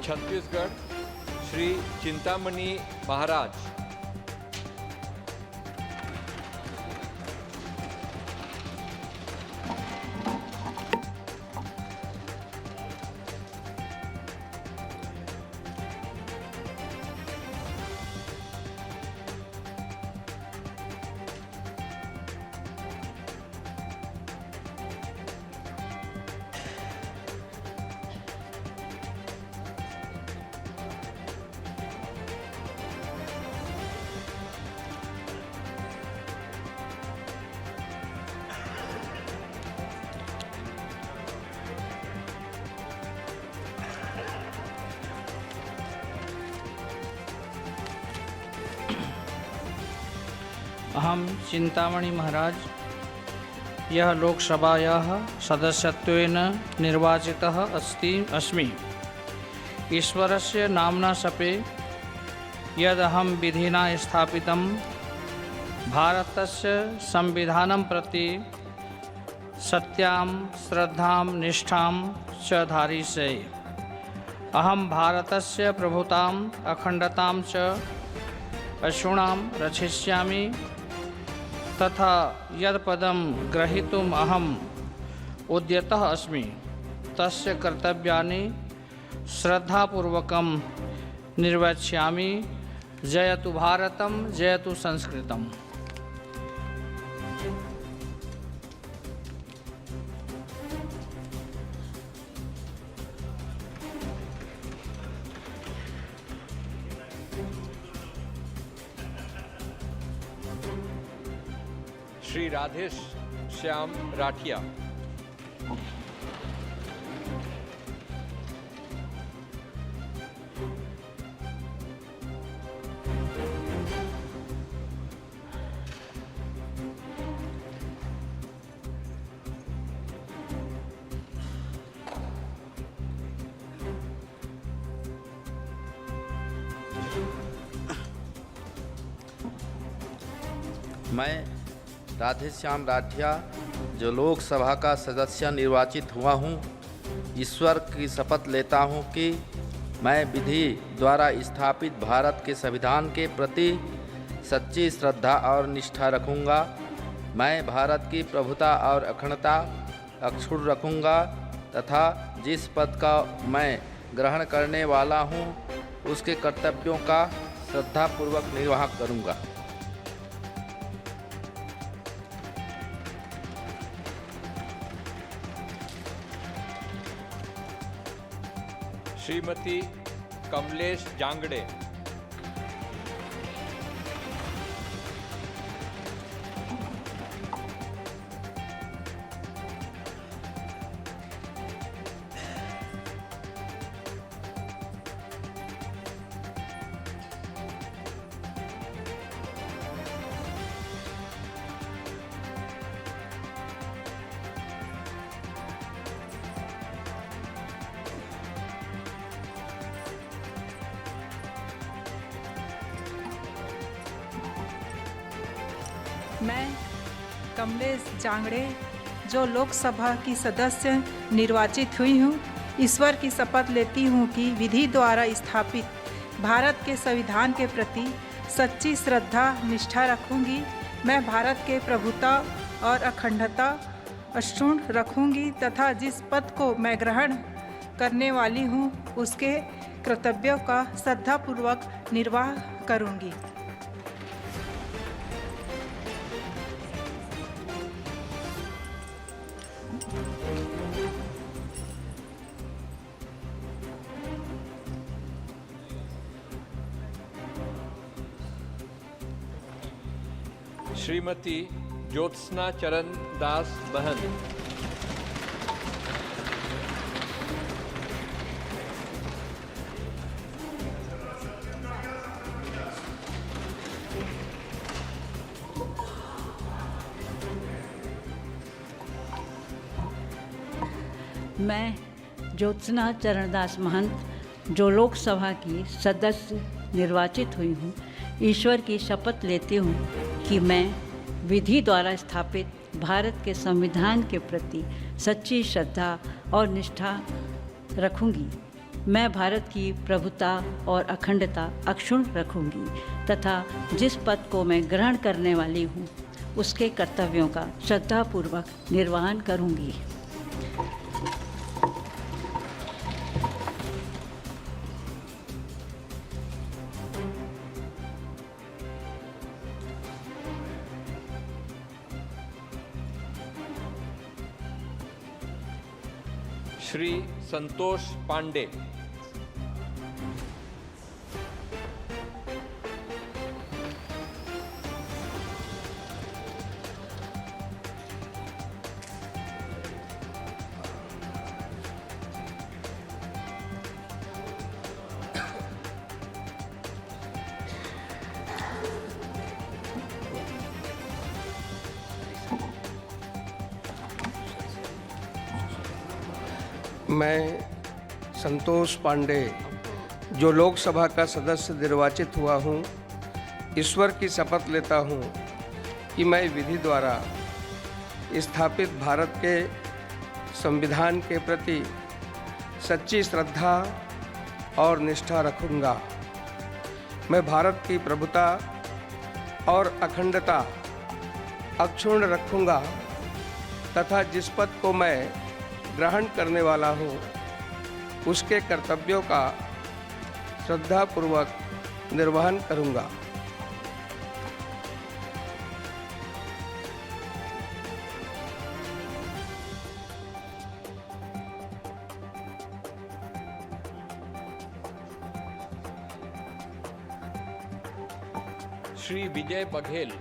छत्तीसगढ़ श्री चिंतामणि महाराज। अहम चिंतामणि महाराज यह लोकसभायाः सदस्यत्वेन निर्वाचितः अस्मि। ईश्वरस्य नाम्ना शपे यदहं विधिना स्थापितं भारतस्य संविधानं प्रति सत्यां श्रद्धां निष्ठां च धारयिष्ये। अहं भारतस्य प्रभुताम् अखण्डतां च अक्षुणां रक्षिष्यामि तथा यत्पदं ग्रहीतुम् अहम् उद्यतः अस्मि तस्य कर्तव्यानि श्रद्धापूर्वकं निर्वक्ष्यामि। जयतु भारतं, जयतु संस्कृतम्। श्री राधे श्याम राठिया। मैं राधे श्याम राठिया जो लोकसभा का सदस्य निर्वाचित हुआ हूँ, ईश्वर की शपथ लेता हूँ कि मैं विधि द्वारा स्थापित भारत के संविधान के प्रति सच्ची श्रद्धा और निष्ठा रखूँगा। मैं भारत की प्रभुता और अखंडता अक्षुण्ण रखूँगा तथा जिस पद का मैं ग्रहण करने वाला हूँ उसके कर्तव्यों का श्रद्धापूर्वक निर्वाह करूँगा। श्रीमती कमलेश जांगड़े। मैं कमलेश जांगड़े जो लोकसभा की सदस्य निर्वाचित हुई हूँ, ईश्वर की शपथ लेती हूँ कि विधि द्वारा स्थापित भारत के संविधान के प्रति सच्ची श्रद्धा निष्ठा रखूँगी। मैं भारत के प्रभुता और अखंडता अक्षुण्ण रखूँगी तथा जिस पद को मैं ग्रहण करने वाली हूँ उसके कर्तव्यों का श्रद्धापूर्वक निर्वाह करूँगी। श्रीमती ज्योत्सना चरण दास बहन। मैं ज्योत्सना चरणदास महंत जो लोकसभा की सदस्य निर्वाचित हुई हूँ, ईश्वर की शपथ लेती हूँ कि मैं विधि द्वारा स्थापित भारत के संविधान के प्रति सच्ची श्रद्धा और निष्ठा रखूँगी मैं भारत की प्रभुता और अखंडता अक्षुण्ण रखूंगी तथा जिस पद को मैं ग्रहण करने वाली हूँ उसके कर्तव्यों का श्रद्धापूर्वक निर्वहन करूंगी। श्री संतोष पांडे। मैं संतोष पांडे जो लोकसभा का सदस्य निर्वाचित हुआ हूँ, ईश्वर की शपथ लेता हूँ कि मैं विधि द्वारा स्थापित भारत के संविधान के प्रति सच्ची श्रद्धा और निष्ठा रखूँगा। मैं भारत की प्रभुता और अखंडता अक्षुण्ण रखूँगा तथा जिस पद को मैं ग्रहण करने वाला हूँ उसके कर्तव्यों का श्रद्धापूर्वक निर्वहन करूँगा। श्री विजय बघेल।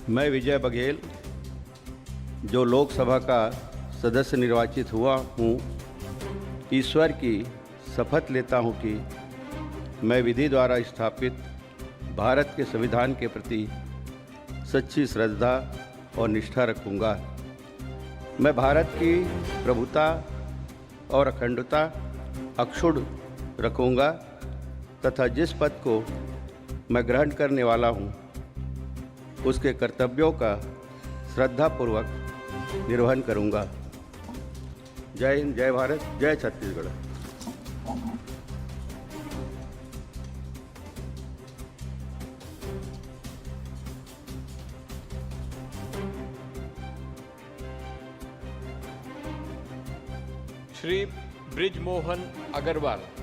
मैं विजय बघेल जो लोकसभा का सदस्य निर्वाचित हुआ हूँ, ईश्वर की शपथ लेता हूँ कि मैं विधि द्वारा स्थापित भारत के संविधान के प्रति सच्ची श्रद्धा और निष्ठा रखूँगा। मैं भारत की प्रभुता और अखंडता अक्षुण्ण रखूँगा तथा जिस पद को मैं ग्रहण करने वाला हूँ उसके कर्तव्यों का श्रद्धापूर्वक निर्वहन करूँगा। जय हिंद, जय भारत, जय छत्तीसगढ़। श्री ब्रिजमोहन अग्रवाल।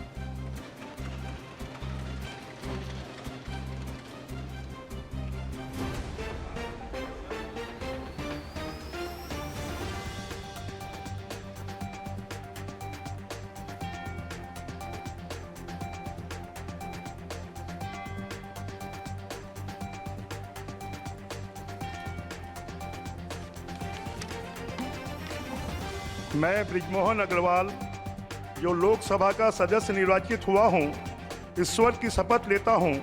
मैं ब्रिजमोहन अग्रवाल जो लोकसभा का सदस्य निर्वाचित हुआ हूँ, ईश्वर की शपथ लेता हूँ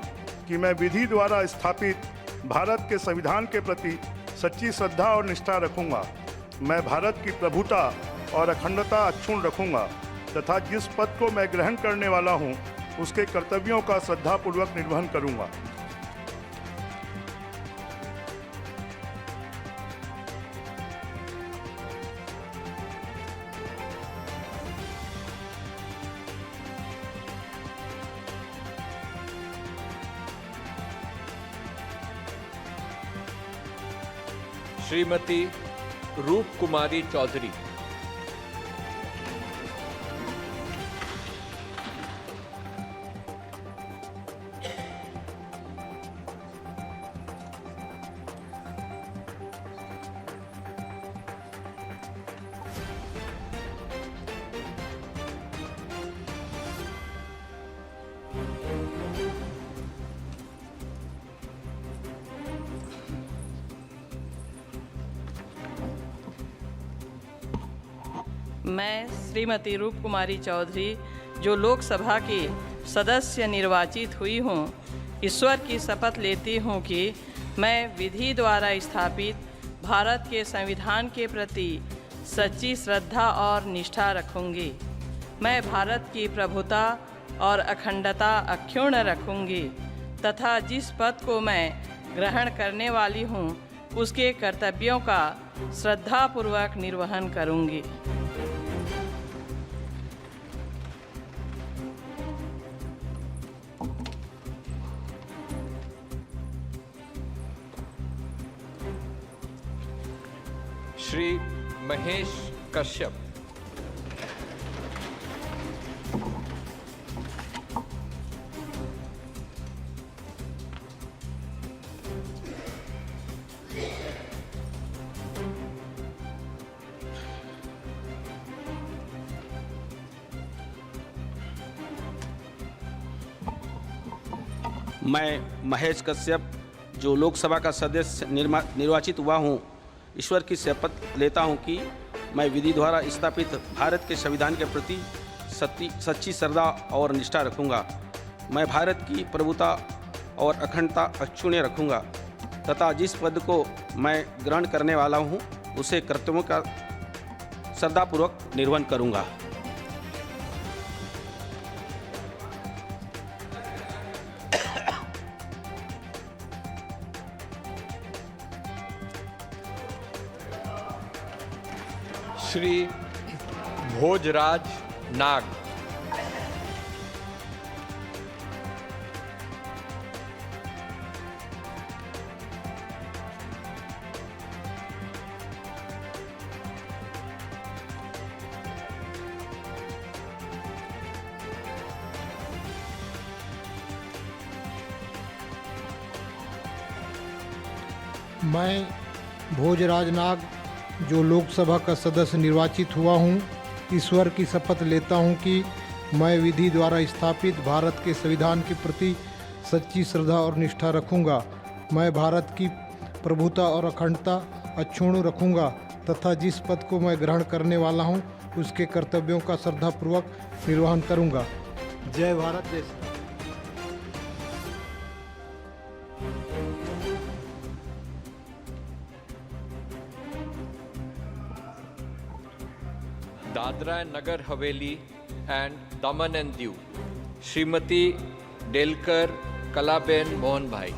कि मैं विधि द्वारा स्थापित भारत के संविधान के प्रति सच्ची श्रद्धा और निष्ठा रखूँगा। मैं भारत की प्रभुता और अखंडता अक्षुण्ण रखूँगा तथा जिस पद को मैं ग्रहण करने वाला हूँ उसके कर्तव्यों का श्रद्धापूर्वक निर्वहन करूँगा। श्रीमती रूप कुमारी चौधरी। मैं श्रीमती रूप कुमारी चौधरी जो लोकसभा की सदस्य निर्वाचित हुई हूँ, ईश्वर की शपथ लेती हूँ कि मैं विधि द्वारा स्थापित भारत के संविधान के प्रति सच्ची श्रद्धा और निष्ठा रखूँगी। मैं भारत की प्रभुता और अखंडता अक्षुण्ण रखूँगी तथा जिस पद को मैं ग्रहण करने वाली हूँ उसके कर्तव्यों का श्रद्धापूर्वक निर्वहन करूँगी। श्री महेश कश्यप। मैं महेश कश्यप जो लोकसभा का सदस्य निर्वाचित हुआ हूँ, ईश्वर की शपथ लेता हूँ कि मैं विधि द्वारा स्थापित भारत के संविधान के प्रति सच्ची श्रद्धा और निष्ठा रखूँगा। मैं भारत की प्रभुता और अखंडता अक्षुण्ण रखूँगा तथा जिस पद को मैं ग्रहण करने वाला हूँ उसे कर्तव्यों का श्रद्धापूर्वक निर्वहन करूँगा। श्री भोजराज नाग। मैं भोजराज नाग जो लोकसभा का सदस्य निर्वाचित हुआ हूँ, ईश्वर की शपथ लेता हूँ कि मैं विधि द्वारा स्थापित भारत के संविधान के प्रति सच्ची श्रद्धा और निष्ठा रखूँगा। मैं भारत की प्रभुता और अखंडता अक्षुण्ण रखूँगा तथा जिस पद को मैं ग्रहण करने वाला हूँ उसके कर्तव्यों का श्रद्धापूर्वक निर्वहन करूँगा। जय भारत देश। Dadra and Nagar Haveli and Daman and Diu, Shrimati Delkar Kalaben Mohan भाई।